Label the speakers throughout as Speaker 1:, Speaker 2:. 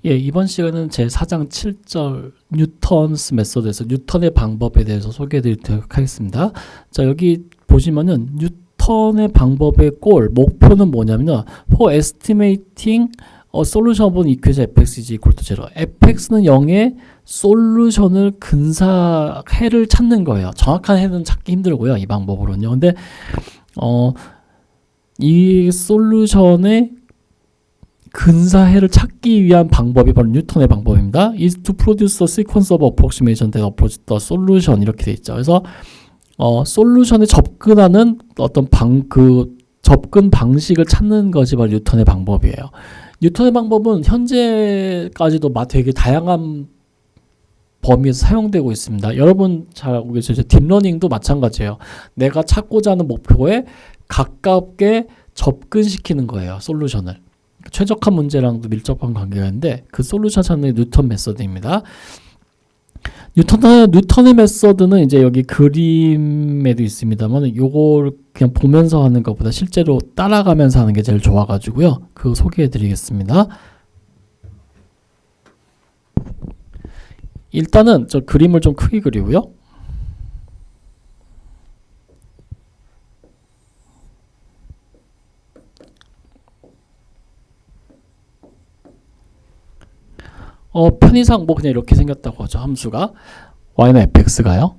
Speaker 1: 예, 이번 시간은 제 4장 7절 뉴턴스 메소드에서 뉴턴의 방법에 대해서 소개해 드리도록 하겠습니다. 자, 여기 보시면은 뉴턴의 방법의 골, 목표는 뭐냐면요. For estimating a solution of an equation fx is equal to 0. fx는 0의 솔루션을 근사해를 찾는 거예요. 정확한 해는 찾기 힘들고요. 이 방법으로는요. 근데 이 솔루션의 근사해를 찾기 위한 방법이 바로 뉴턴의 방법입니다. is to produce a sequence of approximation that approach the solution 이렇게 돼 있죠. 그래서 솔루션에 접근하는 어떤 접근 방식을 찾는 것이 바로 뉴턴의 방법이에요. 뉴턴의 방법은 현재까지도 되게 다양한 범위에서 사용되고 있습니다. 여러분 잘 알고 계시죠? 딥러닝도 마찬가지예요. 내가 찾고자 하는 목표에 가깝게 접근시키는 거예요. 솔루션을. 최적화 문제랑도 밀접한 관계가 있는데 그 솔루션 찾는 게 뉴턴 메소드입니다. 뉴턴의 메소드는 이제 여기 그림에도 있습니다만 요걸 그냥 보면서 하는 것보다 실제로 따라가면서 하는 게 제일 좋아가지고요. 그거 소개해 드리겠습니다. 일단은 저 그림을 좀 크게 그리고요. 편의상 뭐 그냥 이렇게 생겼다고 하죠. 함수가 y는 fx가요.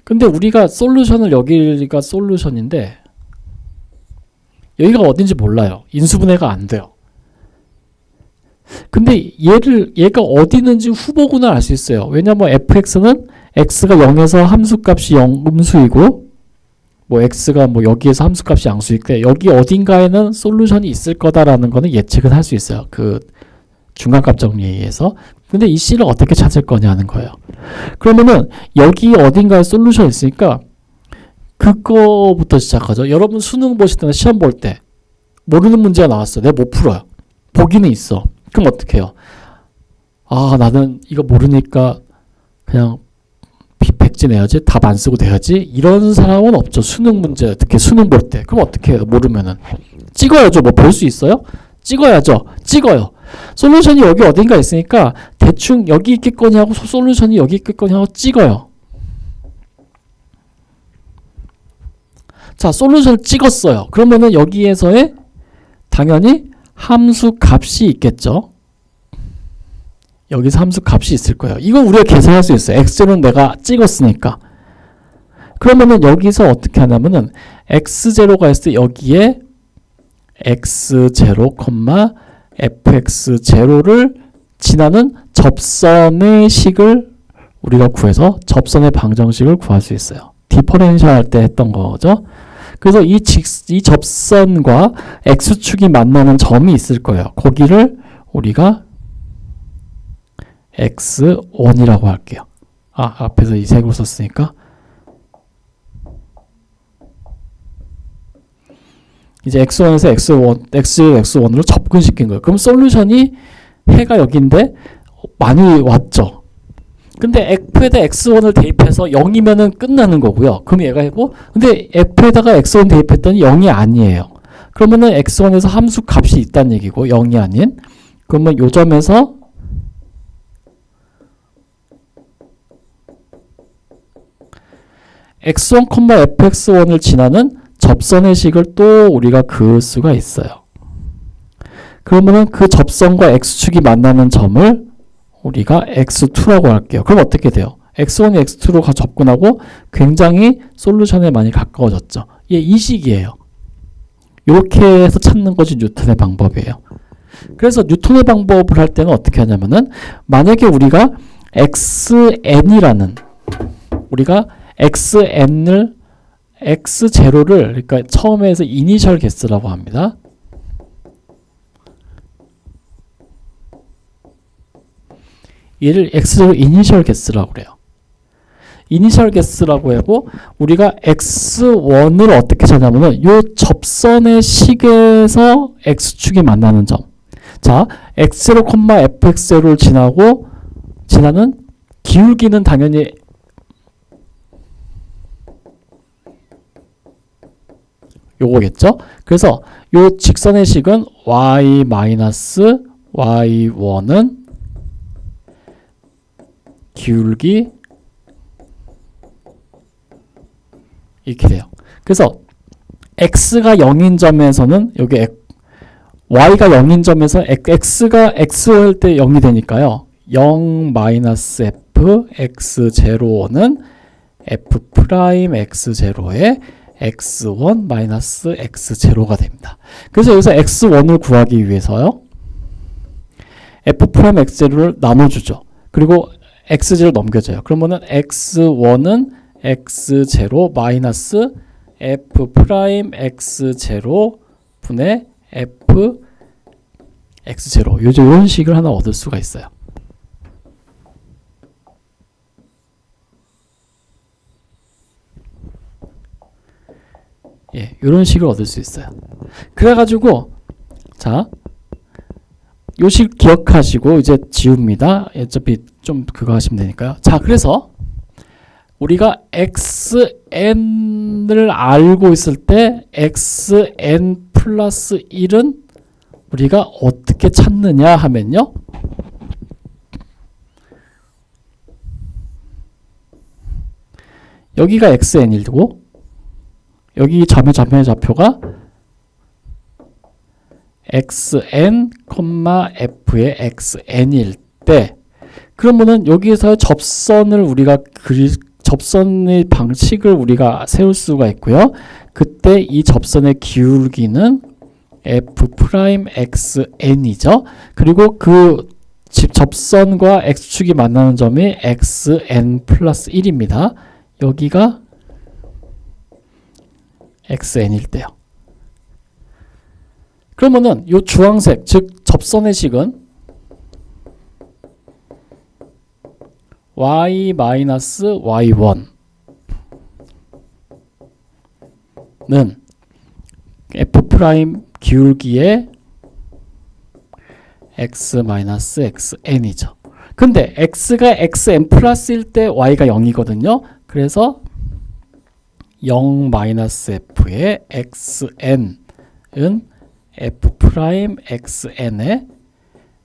Speaker 1: 근데 우리가 솔루션을 여기가 솔루션인데 여기가 어딘지 몰라요. 인수분해가 안 돼요. 근데 얘가 어디 있는지 후보군을 알 수 있어요. 왜냐면 fx는 x가 0에서 함수값이 음수이고 뭐 x가 뭐 여기에서 함수값이 양수일 때 여기 어딘가에는 솔루션이 있을 거다라는 거는 예측은 할 수 있어요. 그 중간값 정리에 의해서. 근데 이 c를 어떻게 찾을 거냐는 거예요. 그러면은 여기 어딘가에 솔루션이 있으니까 그거부터 시작하죠. 여러분 수능 보실 때나 시험 볼 때 모르는 문제가 나왔어. 내가 못 풀어요. 보기는 있어. 그럼 어떻게 해요? 아, 나는 이거 모르니까 그냥 백지 내야지, 답 안 쓰고 내야지, 이런 사람은 없죠. 수능 문제, 특히 수능 볼 때. 그럼 어떻게 해요? 모르면은 찍어야죠. 뭐 볼 수 있어요? 찍어야죠. 찍어요. 솔루션이 여기 어딘가 있으니까 대충 여기 있겠거니 하고 솔루션이 여기 있겠거니 하고 찍어요. 자, 솔루션을 찍었어요. 그러면은 여기에서의 당연히 함수 값이 있겠죠. 여기서 함수 값이 있을 거예요. 이건 우리가 계산할 수 있어요. x는 내가 찍었으니까. 그러면은 여기서 어떻게 하냐면은 x0가 있을 때 여기에 x0, fx0를 지나는 접선의 식을 우리가 구해서 접선의 방정식을 구할 수 있어요. 디퍼렌셜 할 때 했던 거죠. 그래서 이 접선과 x축이 만나는 점이 있을 거예요. 거기를 우리가 x1이라고 할게요. 앞에서 이 색으로 썼으니까 이제 x1에서 x1으로 접근시킨 거예요. 그럼 솔루션이 해가 여기인데 많이 왔죠. 근데 f에다 x1을 대입해서 0이면은 끝나는 거고요. 그럼 얘가 했고, 근데 f에다가 x1 대입했더니 0이 아니에요. 그러면은 x1에서 함수 값이 있다는 얘기고 0이 아닌. 그러면 요 점에서 x1, fx1을 지나는 접선의 식을 또 우리가 그을 수가 있어요. 그러면은 그 접선과 x축이 만나는 점을 우리가 x2라고 할게요. 그럼 어떻게 돼요? x1이 x2로 접근하고 굉장히 솔루션에 많이 가까워졌죠. 이 식이에요. 이렇게 해서 찾는 것이 뉴턴의 방법이에요. 그래서 뉴턴의 방법을 할 때는 어떻게 하냐면은 만약에 우리가 xn이라는 우리가 xn을 x0를 그러니까 처음에서 이니셜 개수라고 합니다. 얘를 x0 이니셜 개수라고 그래요. 이니셜 개수라고 하고 우리가 x1을 어떻게 찾냐면은 요 접선의 식에서 x축이 만나는 점. 자, x0, fx0를 지나는 기울기는 당연히 요거겠죠? 그래서 요 직선의 식은 y 마이너스 y1은 기울기 이렇게 돼요. 그래서 x가 0인 점에서는 여기 y가 0인 점에서 x가 x5일 때 0이 되니까요. 0 마이너스 f x0는 f 프라임 x0에 x1 마이너스 x0가 됩니다. 그래서 여기서 x1을 구하기 위해서요. f 프라임 x0를 나눠주죠. 그리고 x0 넘겨줘요. 그러면은 x1은 x0 마이너스 f 프라임 x0 분의 f x0 이런 식을 하나 얻을 수가 있어요. 예, 이런 식을 얻을 수 있어요. 그래가지고 자, 요 식 기억하시고 이제 지웁니다. 어차피 좀 그거 하시면 되니까요. 자, 그래서 우리가 xn을 알고 있을 때 xn 플러스 1은 우리가 어떻게 찾느냐 하면요. 여기가 xn이고 여기 점의 좌표가 xn, f의 xn일 때 그러면은 여기에서 접선을 우리가 접선의 방식을 우리가 세울 수가 있고요. 그때 이 접선의 기울기는 f 프라임 xn이죠. 그리고 그 접선과 x축이 만나는 점이 xn 플러스 1입니다. 여기가 xn일 때요. 그러면은 요 주황색 즉 접선의 식은 y 마이너스 y1는 f 프라임 기울기의 x 마이너스 xn이죠. 근데 x가 xn 플러스일 때 y가 0이거든요. 그래서 0 마이너스 f의 xn은 f 프라임 xn의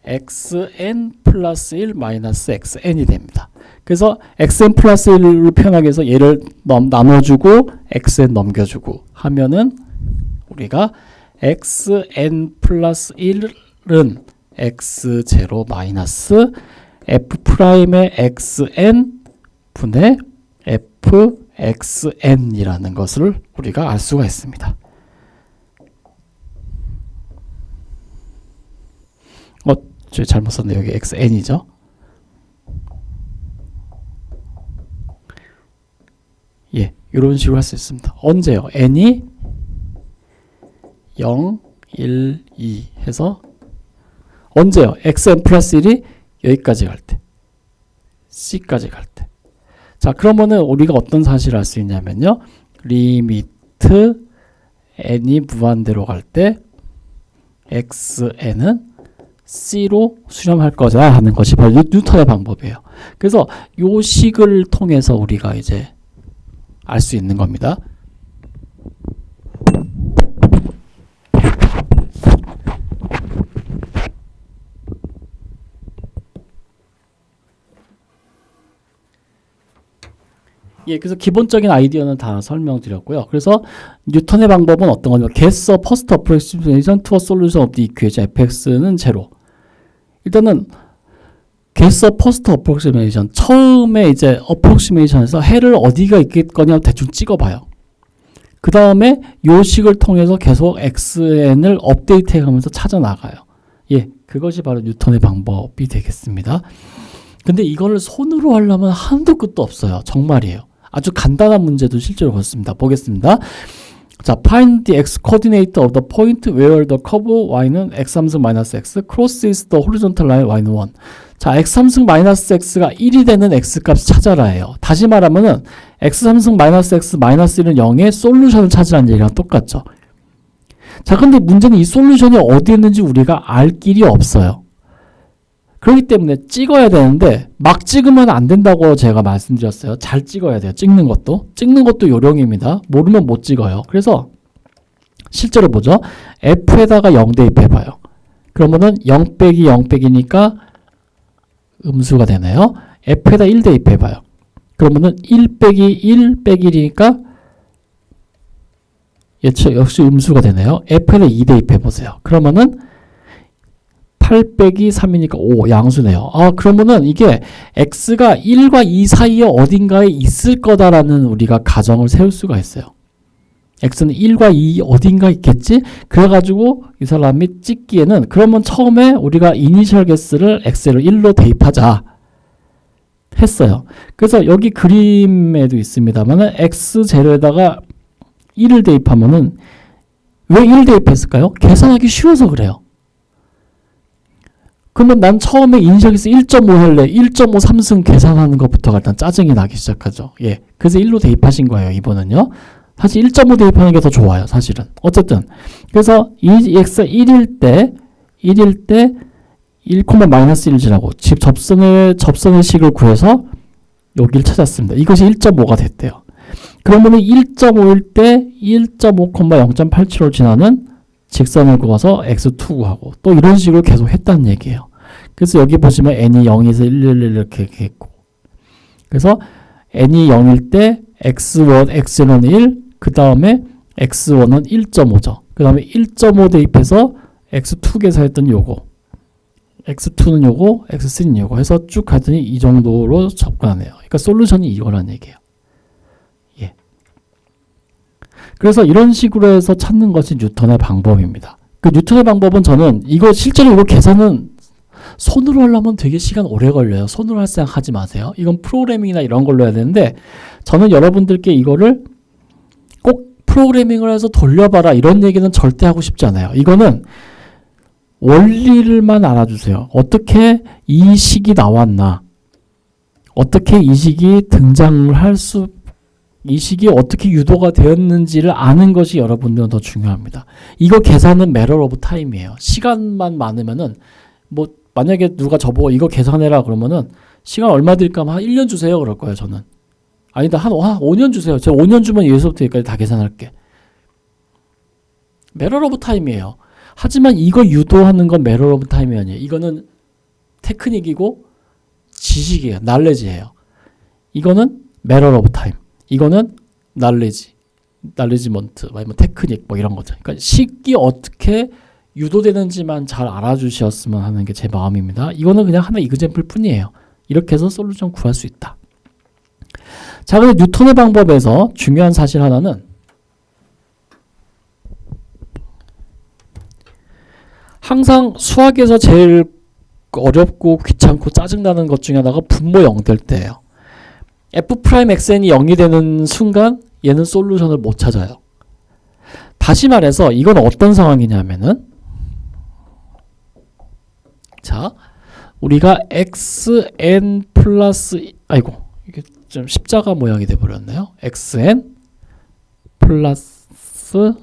Speaker 1: xn 플러스 1 마이너스 xn이 됩니다. 그래서 xn 플러스 1을 표현하기 위해서 얘를 나눠주고 xn 넘겨주고 하면은 우리가 xn 플러스 1은 x0 마이너스 f 프라임의 xn 분의 f xn이라는 것을 우리가 알 수가 있습니다. 저 잘못 썼네. 여기 xn이죠. 예, 이런 식으로 할 수 있습니다. 언제요? n이 0, 1, 2 해서 언제요? xn 플러스 1이 여기까지 갈 때, c까지 갈 때. 자, 그러면은 우리가 어떤 사실을 알 수 있냐면요. 리미트 n이 무한대로 갈 때 xn은 c로 수렴할 거다 하는 것이 바로 뉴턴의 방법이에요. 그래서 요 식을 통해서 우리가 이제 알 수 있는 겁니다. 예, 그래서 기본적인 아이디어는 다 설명드렸고요. 그래서 뉴턴의 방법은 어떤 거냐면 get the first approximation to a solution of the equation fx는 제로. 일단은 get the first approximation 처음에 이제 approximation에서 해를 어디가 있겠거냐 대충 찍어봐요. 그 다음에 요 식을 통해서 계속 xn을 업데이트해가면서 찾아 나가요. 예, 그것이 바로 뉴턴의 방법이 되겠습니다. 근데 이거를 손으로 하려면 한도 끝도 없어요. 정말이에요. 아주 간단한 문제도 실제로 그렇습니다. 보겠습니다. 자, find the x coordinate of the point where the curve y는 x3승 마이너스 x crosses the horizontal line y는 1. 자, x3승 마이너스 x가 1이 되는 x 값 찾아라 해요. 다시 말하면은 x3승 마이너스 x 마이너스 1은 0의 솔루션을 찾으라는 얘기랑 똑같죠. 자, 근데 문제는 이 솔루션이 어디 있는지 우리가 알 길이 없어요. 그렇기 때문에 찍어야 되는데 막 찍으면 안 된다고 제가 말씀드렸어요. 잘 찍어야 돼요. 찍는 것도 요령입니다. 모르면 못 찍어요. 그래서 실제로 보죠. f에다가 0 대입해봐요. 그러면은 0 빼기 0 빼기니까 음수가 되네요. f에다 1 대입해봐요. 그러면은 1 빼기 1 빼기 1이니까 역시 음수가 되네요. f에다 2 대입해보세요. 그러면은 8 빼기 3이니까 5 양수네요. 그러면은 이게 x가 1과 2 사이에 어딘가에 있을 거다라는 우리가 가정을 세울 수가 있어요. x는 1과 2 어딘가 있겠지? 그래가지고 이 사람이 찍기에는 그러면 처음에 우리가 이니셜 개수를 x를 1로 대입하자 했어요. 그래서 여기 그림에도 있습니다만 x0에다가 1을 대입하면은 왜 1 대입했을까요? 계산하기 쉬워서 그래요. 그러면 난 처음에 이니셜 개수 1.5 할래. 1.5 3승 계산하는 것부터가 일단 짜증이 나기 시작하죠. 예. 그래서 1로 대입하신 거예요. 이번은요. 사실 1.5 대입하는 게 더 좋아요. 사실은. 어쨌든. 그래서 이 x가 1일 때 1, 마이너스 1지라고 집 접선의 식을 구해서 여기를 찾았습니다. 이것이 1.5가 됐대요. 그러면은 1.5일 때 1.5, 0.87로 지나는 직선을 구해서 x2 구하고 또 이런 식으로 계속 했다는 얘기예요. 그래서 여기 보시면 n이 0에서 1, 1, 1 이렇게 했고 그래서 n이 0일 때 x1, x는 1, 그 다음에 x1은 1.5죠. 그 다음에 1.5 대입해서 x2 계산했던 요거 x2는 요거, x3는 요거 해서 쭉 갔더니 이 정도로 접근하네요. 그러니까 솔루션이 이거란 얘기예요. 예. 그래서 이런 식으로 해서 찾는 것이 뉴턴의 방법입니다. 그 뉴턴의 방법은 저는 실제로 이거 계산은 손으로 하려면 되게 시간 오래 걸려요. 손으로 할 생각 하지 마세요. 이건 프로그래밍이나 이런 걸로 해야 되는데 저는 여러분들께 이거를 꼭 프로그래밍을 해서 돌려봐라 이런 얘기는 절대 하고 싶지 않아요. 이거는 원리를만 알아주세요. 어떻게 이 식이 나왔나, 어떻게 이 식이 등장을 이 식이 어떻게 유도가 되었는지를 아는 것이 여러분들은 더 중요합니다. 이거 계산은 매럴 오브 타임이에요. 시간만 많으면은 뭐 만약에 누가 저보고 이거 계산해라 그러면은 시간 얼마 드릴까 하면 한 1년 주세요 그럴 거예요. 저는 아니다 한 5년 주세요. 제가 5년 주면 여기서부터 여기까지 다 계산할게. 매럴 오브 타임이에요. 하지만 이거 유도하는 건 매럴 오브 타임이 아니에요. 이거는 테크닉이고 지식이에요. 날레지예요. 이거는 매럴 오브 타임. 이거는 날레지먼트, 아니면 테크닉 뭐 이런 거죠. 그러니까 식이 어떻게 유도되는지만 잘 알아주셨으면 하는 게 제 마음입니다. 이거는 그냥 하나 이그젬플 뿐이에요. 이렇게 해서 솔루션 구할 수 있다. 자, 근데 뉴턴의 방법에서 중요한 사실 하나는 항상 수학에서 제일 어렵고 귀찮고 짜증나는 것 중에 하나가 분모 0 될 때예요. f'xn이 0이 되는 순간 얘는 솔루션을 못 찾아요. 다시 말해서 이건 어떤 상황이냐면은 자, 우리가 xn 플러스 이게 좀 십자가 모양이 돼 버렸네요. xn 플러스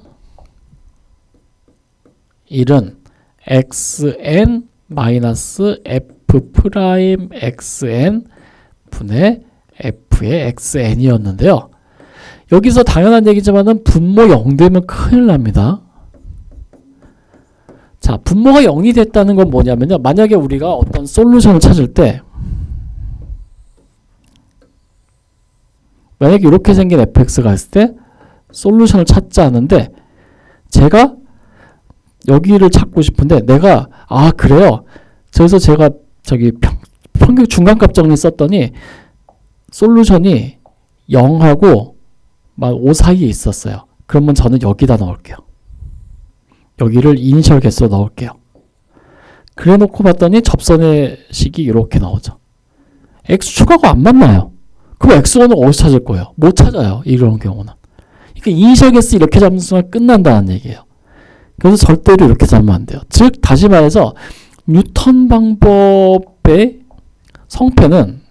Speaker 1: 1은 xn 마이너스 f 프라임 xn 분의 f의 xn이었는데요. 여기서 당연한 얘기지만은 분모 0 되면 큰일 납니다. 자, 분모가 0이 됐다는 건 뭐냐면요. 만약에 우리가 어떤 솔루션을 찾을 때 만약에 이렇게 생긴 fx가 있을 때 솔루션을 찾지 않은데 제가 여기를 찾고 싶은데 내가 그래요. 그래서 제가 평균 중간값 정리 썼더니 솔루션이 0하고 5 사이에 있었어요. 그러면 저는 여기다 넣을게요. 여기를 이니셜 개수로 넣을게요. 그래 놓고 봤더니 접선의 식이 이렇게 나오죠. x축하고 안 만나요. 그럼 x1은 어디서 찾을 거예요? 못 찾아요. 이런 경우는. 그러니까 이니셜 개수 이렇게 잡는 순간 끝난다는 얘기예요. 그래서 절대로 이렇게 잡으면 안 돼요. 즉 다시 말해서 뉴턴 방법의 성패는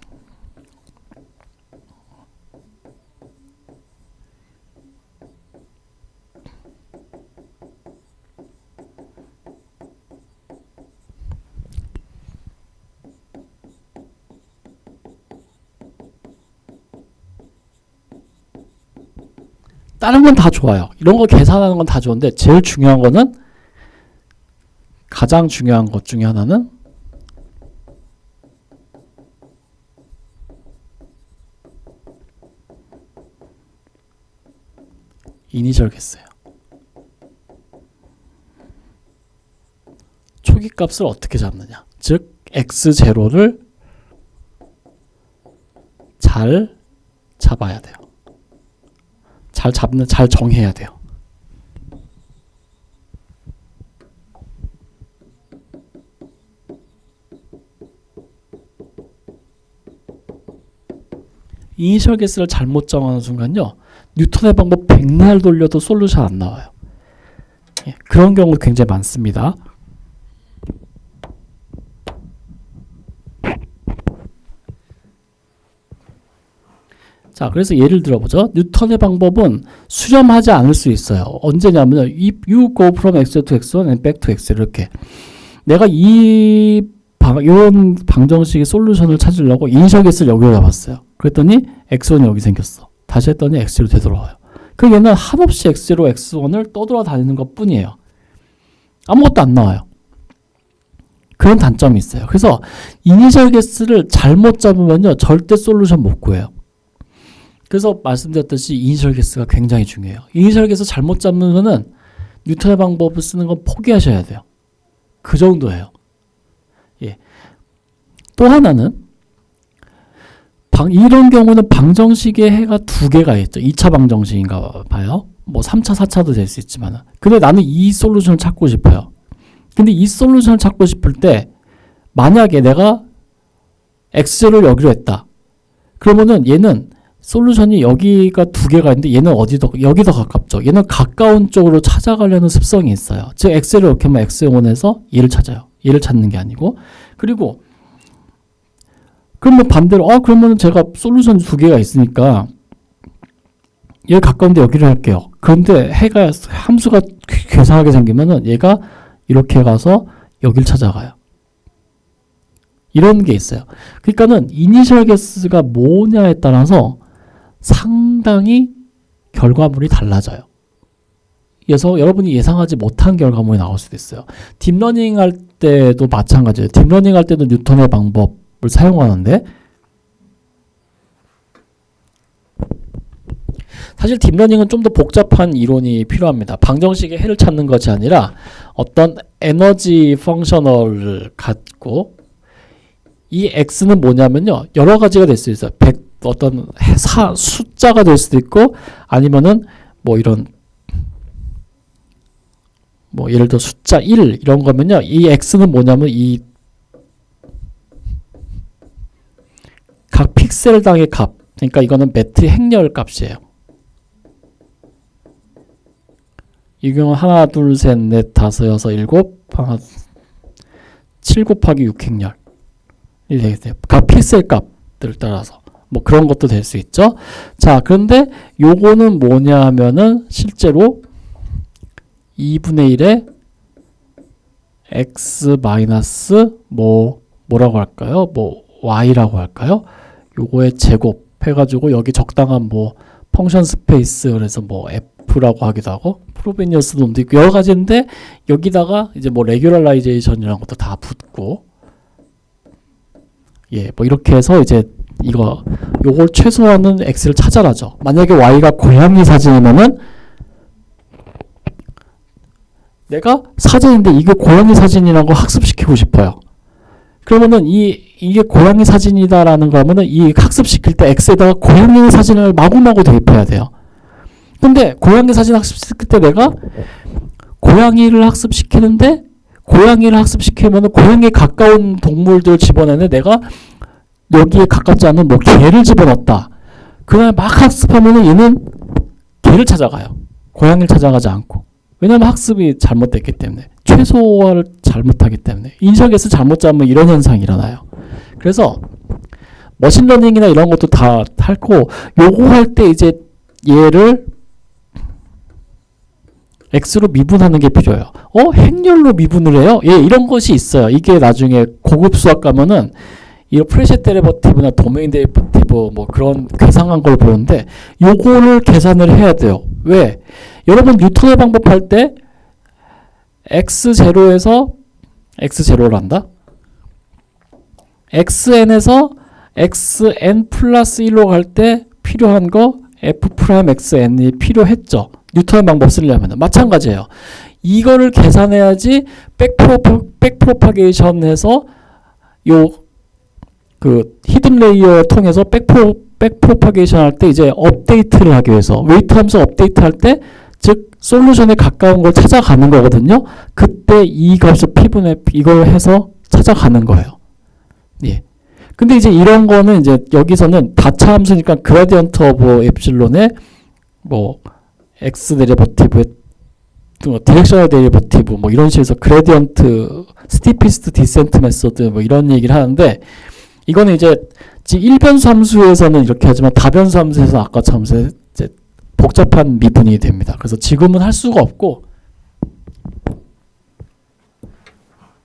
Speaker 1: 다른 건 다 좋아요. 이런 거 계산하는 건 다 좋은데 제일 중요한 거는 가장 중요한 것 중에 하나는 이니셜 개수예요. 초기 값을 어떻게 잡느냐. 즉 x0를 잘 잡아야 돼요. 잘 정해야 돼요. 이니셜 개수를 잘못 정하는 순간요. 뉴턴의 방법 백날 돌려도 솔루션 안 나와요. 예, 그런 경우 굉장히 많습니다. 자, 그래서 예를 들어보죠. 뉴턴의 방법은 수렴하지 않을 수 있어요. 언제냐면 you go from x to x1 and back to x 이렇게 내가 이런 방정식의 솔루션을 찾으려고 이니셜 개수를 여기로 잡았어요. 그랬더니 x1이 여기 생겼어. 다시 했더니 x로 되돌아와요. 그 얘는 한없이 x로 x1을 떠돌아다니는 것 뿐이에요. 아무것도 안 나와요. 그런 단점이 있어요. 그래서 이니셜 개수를 잘못 잡으면요. 절대 솔루션 못 구해요. 그래서 말씀드렸듯이 이니셜 개수가 굉장히 중요해요. 이니셜 개수 잘못 잡으면은 뉴턴의 방법을 쓰는 건 포기하셔야 돼요. 그 정도예요. 예. 또 하나는 이런 경우는 방정식의 해가 두 개가 있죠. 2차 방정식인가 봐요. 뭐 3차, 4차도 될 수 있지만. 근데 나는 이 솔루션을 찾고 싶어요. 근데 이 솔루션을 찾고 싶을 때 만약에 내가 x를 여기로 했다. 그러면은 얘는 솔루션이 여기가 두 개가 있는데 얘는 여기 더 가깝죠. 얘는 가까운 쪽으로 찾아가려는 습성이 있어요. 즉 x를 이렇게 하면 x1에서 얘를 찾아요. 얘를 찾는 게 아니고. 그리고 그러면 반대로 그러면 제가 솔루션 두 개가 있으니까 얘 가까운데 여기를 할게요. 그런데 함수가 괴상하게 생기면은 얘가 이렇게 가서 여길 찾아가요. 이런 게 있어요. 그러니까는 이니셜 개수가 뭐냐에 따라서 상당히 결과물이 달라져요. 그래서 여러분이 예상하지 못한 결과물이 나올 수도 있어요. 딥러닝 할 때도 마찬가지예요. 딥러닝 할 때도 뉴턴의 방법을 사용하는데 사실 딥러닝은 좀 더 복잡한 이론이 필요합니다. 방정식의 해를 찾는 것이 아니라 어떤 에너지 펑셔널을 갖고 이 x는 뭐냐면요. 여러 가지가 될 수 있어요. 어떤 숫자가 될 수도 있고 아니면은 뭐 이런 뭐 예를 들어 숫자 1 이런 거면요. 이 x는 뭐냐면 이 각 픽셀당의 값. 그러니까 이거는 매트리 행렬 값이에요. 이 경우 하나, 둘, 셋, 넷, 다섯, 여섯, 일곱, 7 곱하기 6 행렬. 이 되겠어요. 각 픽셀 값들 따라서. 뭐 그런 것도 될 수 있죠. 자, 그런데 요거는 뭐냐 하면은 실제로 2분의 1에 x 마이너스 뭐라고 할까요? 뭐 y라고 할까요? 요거의 제곱 해가지고 여기 적당한 뭐 펑션 스페이스 그래서 뭐 f라고 하기도 하고 프로베니어스 놈도 있고 여러 가지인데 여기다가 이제 뭐 레귤러라이제이션이라는 것도 다 붙고 예, 뭐 이렇게 해서 이제 요걸 최소화하는 x를 찾아라죠. 만약에 y가 고양이 사진이면은 내가 사진인데 이게 고양이 사진이라는 거 학습시키고 싶어요. 그러면은 이게 고양이 사진이다라는 거면은 이 학습시킬 때 x에다가 고양이 사진을 마구마구 대입해야 돼요. 근데 고양이 사진 학습시킬 때 내가 고양이를 학습시키는데 고양이를 학습시키면은 고양이에 가까운 동물들 집어내는데 내가 여기에 가깝지 않은 뭐 개를 집어넣었다. 그날 막 학습하면은 얘는 개를 찾아가요. 고양이를 찾아가지 않고. 왜냐면 학습이 잘못됐기 때문에. 최소화를 잘못하기 때문에. 이니셜 개수 잘못 잡으면 이런 현상이 일어나요. 그래서 머신러닝이나 이런 것도 다 핥고 요거 할 때 이제 얘를 x로 미분하는 게 필요해요. 행렬로 미분을 해요? 예, 이런 것이 있어요. 이게 나중에 고급 수학 가면은 이 프레시 데리버티브나 도메인 데리버티브 뭐 그런 괴상한 걸 보는데 요거를 계산을 해야 돼요. 왜? 여러분 뉴턴의 방법 할 때 x0에서 x0를 한다. xn에서 xn 플러스 1로 갈 때 필요한 거 f'xn이 필요했죠. 뉴턴의 방법 쓰려면 마찬가지예요. 이거를 계산해야지 백프로파게이션 해서 요 그 히든 레이어 통해서 백프로파게이션 할 때 이제 업데이트를 하기 위해서 웨이트 함수 업데이트 할 때 즉 솔루션에 가까운 걸 찾아가는 거거든요. 그때 이 값을 p분의 이걸 해서 찾아가는 거예요. 예. 근데 이제 이런 거는 이제 여기서는 다차 함수니까 그라디언트 오브 엡실론의 뭐 x 데리버티브 디렉셔널 데리버티브 뭐 이런 식으로 그레디언트 스티피스트 디센트 메소드 뭐 이런 얘기를 하는데 이거는 이제 1변수 함수에서는 이렇게 하지만 다변수 함수에서 아까처럼 이제 복잡한 미분이 됩니다. 그래서 지금은 할 수가 없고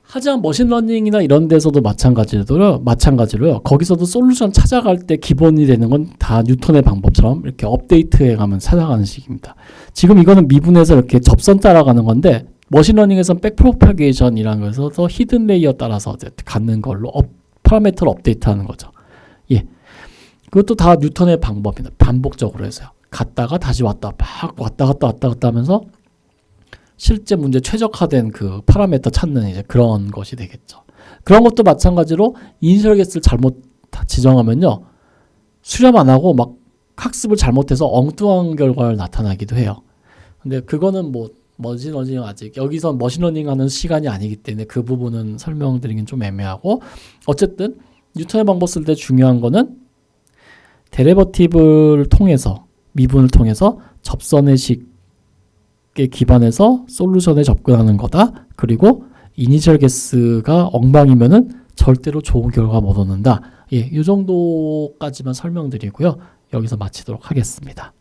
Speaker 1: 하지만 머신러닝이나 이런 데서도 마찬가지로요. 거기서도 솔루션 찾아갈 때 기본이 되는 건 다 뉴턴의 방법처럼 이렇게 업데이트해 가면 찾아가는 식입니다. 지금 이거는 미분해서 이렇게 접선 따라가는 건데 머신러닝에서는 백프로파게이션이라는 것에서 히든 레이어 따라서 갖는 걸로 파라미터를 업데이트하는 거죠. 예, 그것도 다 뉴턴의 방법입니다. 반복적으로 해서요. 갔다가 다시 왔다 갔다 하면서 실제 문제 최적화된 그 파라미터 찾는 이제 그런 것이 되겠죠. 그런 것도 마찬가지로 이니셜 개수를 잘못 지정하면요. 수렴 안 하고 막 학습을 잘못해서 엉뚱한 결과를 나타나기도 해요. 근데 그거는 뭐 머신러닝 아직 여기서 머신러닝 하는 시간이 아니기 때문에 그 부분은 설명드리긴 좀 애매하고 어쨌든 뉴턴의 방법 쓸 때 중요한 거는 데리버티브를 통해서 미분을 통해서 접선의 식에 기반해서 솔루션에 접근하는 거다. 그리고 이니셜 개수가 엉망이면은 절대로 좋은 결과 못 얻는다. 예, 이 정도까지만 설명드리고요. 여기서 마치도록 하겠습니다.